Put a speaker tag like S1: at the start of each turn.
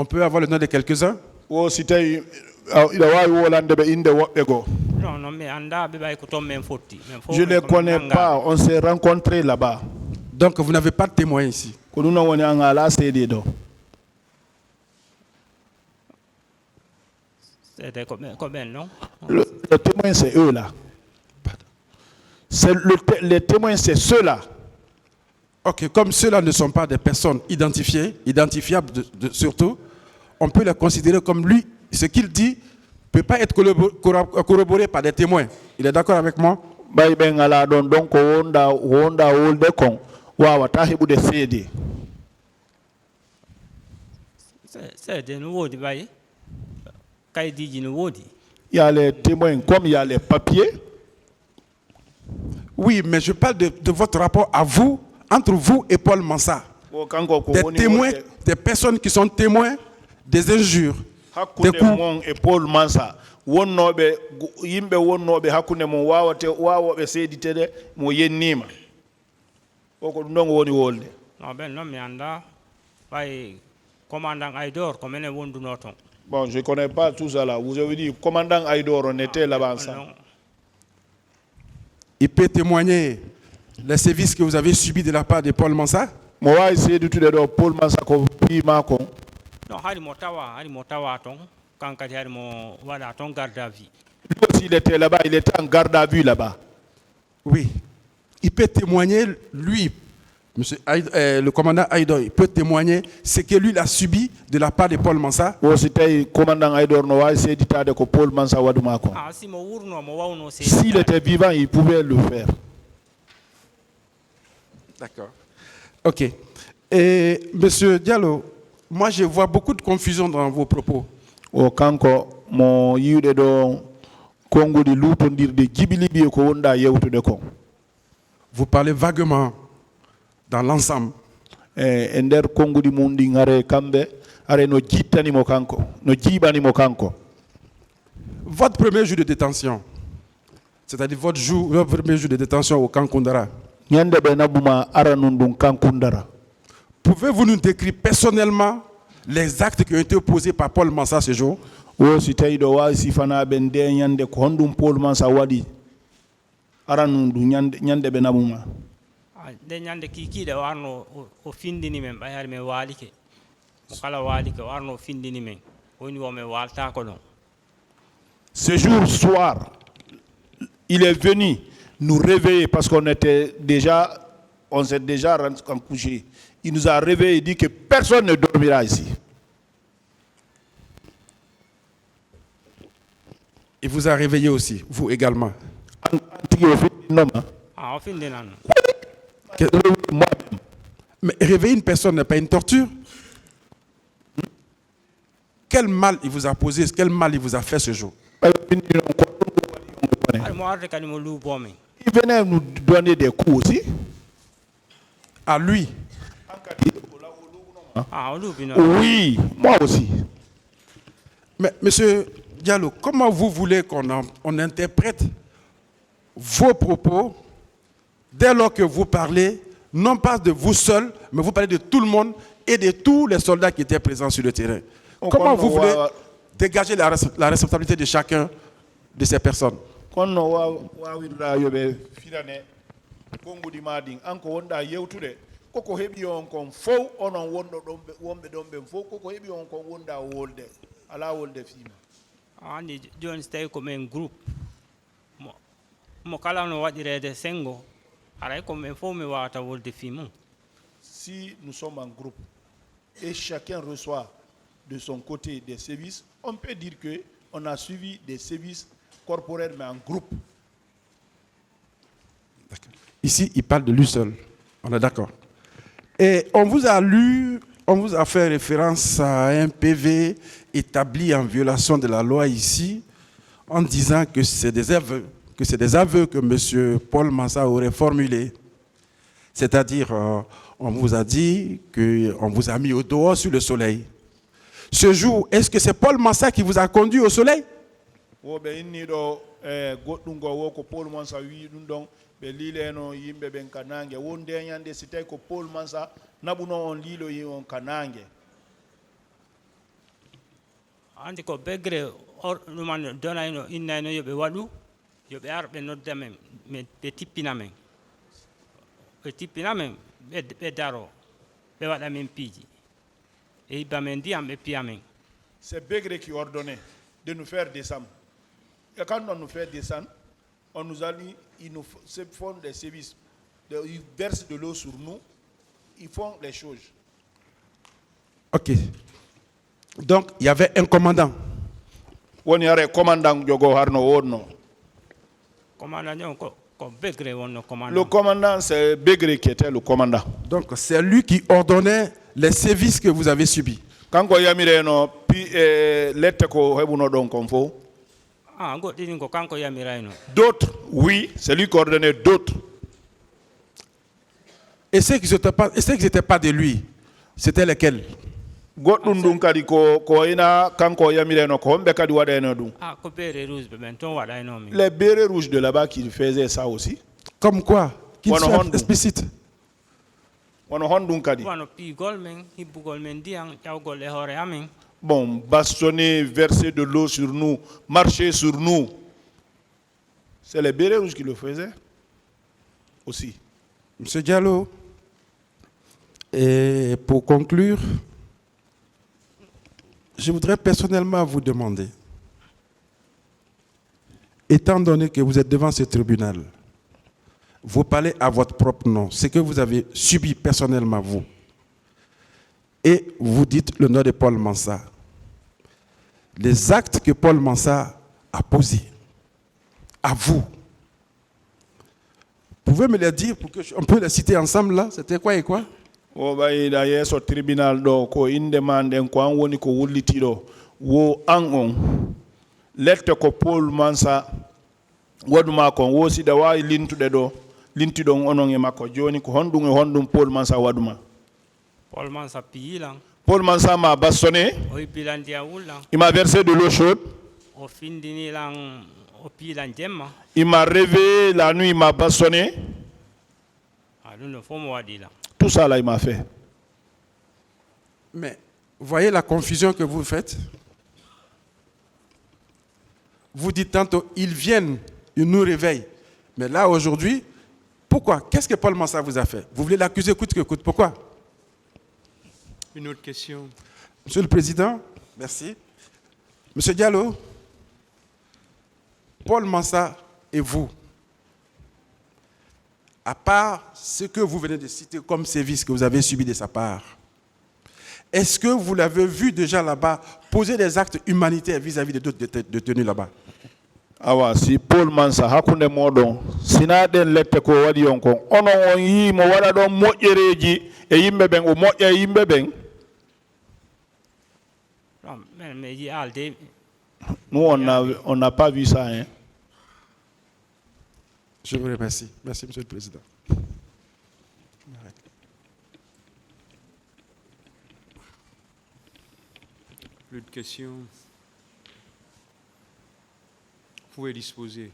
S1: On peut avoir le nom de quelques-uns?
S2: O si tawi ina wawi wolande ɓe inde woɓɓe goo.
S3: Non, non, mais anda ɓe ɓay ko toon men fotti.
S2: Je ne les connais pas, on s'est rencontrés là-bas.
S1: Donc vous n'avez pas de témoin ici.
S2: Ko ɗum noon woni an ala seede ɗo.
S3: C'était ko ɓen non.
S2: Le témoin c'est eux là. Les témoins c'est ceux-là.
S1: Ok, comme ceux-là ne sont pas des personnes identifiables surtout, on peut les considérer comme lui, ce qu'il dit ne peut pas être corroboré par des témoins. Il est d'accord avec moi?
S2: Bay ɓe ngala ɗon donc wonda wolde kon wawata heɓude seede.
S3: Seede no woodi ɓay kaydiji no woodi.
S2: Il y a les témoins comme il y a les papiers.
S1: Oui, mais je parle de votre rapport à vous, entre vous et Paul Mansa. Des témoins, des personnes qui sont témoins des injures, des coups.
S2: Et Paul Mansa. Wonnoɓe yimɓe wonnoɓe hakkunde mon wawoɓe seeditede mo yennima o ko ɗum ɗon woni wolde.
S3: Non ɓen noon mi anda ɓay commandant Aydor ko menen wonduno toon.
S2: Bon, je ne connais pas tout ça là. Vous avez dit commandant Aydor, on était là-bas ensemble.
S1: Il peut témoigner les sévices que vous avez subis de la part de Paul Mansa?
S2: Moi, j'ai dit tout d'abord Paul Mansa ko pima ko.
S3: Non, hari mo tawa ton quand hari mo wala ton garde à vue.
S2: Lui aussi il était là-bas, il était en garde à vue là-bas.
S1: Oui. Il peut témoigner lui. Monsieur le commandant Aydor, il peut témoigner ce que lui a subi de la part de Paul Mansa.
S2: C'était commandant Aydor no wa sedita de ko Paul Mansa waduma ko.
S3: Ah si mo wurno mo wawno c'est.
S2: S'il était vivant, il pouvait le faire.
S1: D'accord. OK. Et monsieur Diallo, moi je vois beaucoup de confusion dans vos propos.
S2: O kanko mo yiwde do kongudi lutondirde jibilibi ko wonda yewtude ko.
S1: Vous parlez vaguement dans l'ensemble.
S2: E nder kongudi mum ɗi are kamɓe are no jittanimo kanko no jiiɓanimo kanko.
S1: Votre premier jour de détention, c'est-à-dire votre premier jour de détention au camp Koundara,
S2: ñande ɓe nabuma aranun ɗum kan Koundara.
S1: Pouvez-vous nous décrire personnellement les actes qui ont été posés par Paul Mansa ce jour?
S2: O si tawi ɗo wawi sifanaɓe nde ñande ko honɗum Paul Mansa waɗi aranun ɗum ñande ɓe nabuma.
S3: De ñande kikiɗe warno o findini men ɓay hari men waalike o kala waalike o warno o findini men woni wo men walta ko ɗon.
S2: Ce jour soir il est venu nous réveiller parce qu'on s'est déjà couché. Il nous a réveillés et dit que personne ne dormira ici.
S1: Il vous a réveillé aussi, vous également.
S3: Ah, au fin de l'année.
S1: Mais réveiller une personne n'est pas une torture. Quel mal il vous a posé, quel mal il vous a fait ce jour?
S2: Il venait nous donner des coups aussi.
S1: À lui?
S2: Oui, moi aussi.
S1: Mais monsieur Diallo, comment vous voulez qu'on interprète vos propos dès lors que vous parlez, non pas de vous seul, mais vous parlez de tout le monde et de tous les soldats qui étaient présents sur le terrain? Comment vous voulez dégager la responsabilité de chacun de ces personnes?
S2: Koko hebi on kon fo onon wondo wombe dombe fo koko hebi on kon wonda wolde ala wolde fima
S3: andi joni stay ko men groupe mo kala no wadirede sengo aray ko men fo me wata wolde fima.
S2: Si nous sommes en groupe et chacun reçoit de son côté des services, on peut dire que on a suivi des services corporels mais en groupe.
S1: Ici il parle de lui seul, on est d'accord. Et on vous a fait référence à un PV établi en violation de la loi ici, en disant que c'est des aveux que M. Paul Mansa aurait formulés. C'est-à-dire, on vous a dit qu'on vous a mis au dehors sur le soleil. Ce jour, est-ce que c'est Paul Mansa qui vous a conduit au soleil?
S2: Belileno yimbe ben kanange wonde nyande sitay ko Paul Mansa nabuno on lilo yi on kanange.
S3: andi ko begre or numan dona ino inna no yobe wadu yobe arbe nodda men be tippina men be daro be wada men piji e iba men diam be piamen.
S2: C'est Begré qui ordonnait de nous faire descendre. Et quand on nous fait descendre, on nous a dit, ils nous font des services, ils versent de l'eau sur nous, ils font les choses.
S1: Ok. Donc, il y avait un commandant.
S2: On y a un commandant qui Le commandant, c'est Begré qui était le commandant.
S1: Donc, c'est lui qui ordonnait les sévices que vous avez subis.
S2: Quand on y a mis d'autres, oui, c'est lui qui ordonnait d'autres.
S1: Et ceux qui n'étaient pas de lui, c'était lesquels?
S2: Les bérets rouges de là-bas qui faisaient ça aussi.
S1: Comme quoi? Qu'ils soient explicites.
S2: Bon, bastonner, verser de l'eau sur nous, marcher sur nous. C'est les bérets rouges qui le faisaient aussi.
S1: Monsieur Diallo, et pour conclure, je voudrais personnellement vous demander, étant donné que vous êtes devant ce tribunal, vous parlez à votre propre nom, ce que vous avez subi personnellement, vous, et vous dites le nom de Paul Mansa. Les actes que Paul Mansa a posés à vous, pouvez me les dire pour qu'on peut les citer ensemble là? C'était quoi et quoi?
S2: O bay da yeso tribunal do ko inde manden ko an woni ko wullitido wo an on lette ko Paul Mansa waduma kon wosi da wawi lintude do lintidon onon e makko joni ko hondum Paul Mansa waduma.
S3: Paul Mansa piyilan.
S2: Paul Mansa m'a bastonné. Il m'a versé de l'eau chaude. Il m'a réveillé la nuit, il m'a bastonné. Tout ça là, il m'a fait.
S1: Mais voyez la confusion que vous faites. Vous dites tantôt, ils viennent, ils nous réveillent. Mais là, aujourd'hui, pourquoi? Qu'est-ce que Paul Mansa vous a fait? Vous voulez l'accuser coûte que coûte. Pourquoi?
S4: Une autre question.
S1: Monsieur le Président, merci. Monsieur Diallo, Paul Mansa et vous, à part ce que vous venez de citer comme service que vous avez subi de sa part, est-ce que vous l'avez vu déjà là-bas poser des actes humanitaires vis-à-vis de d'autres détenus là-bas?
S2: Awa si Paul Mansa hakunde modon sina den lette ko wadi on ko onon on yi mo wala don moƴƴereji e yimbe ben o moƴƴa yimbe ben. Nous, on n'a pas vu ça. Hein?
S1: Je vous remercie. Merci, Monsieur le Président.
S4: Plus de questions. Vous pouvez disposer.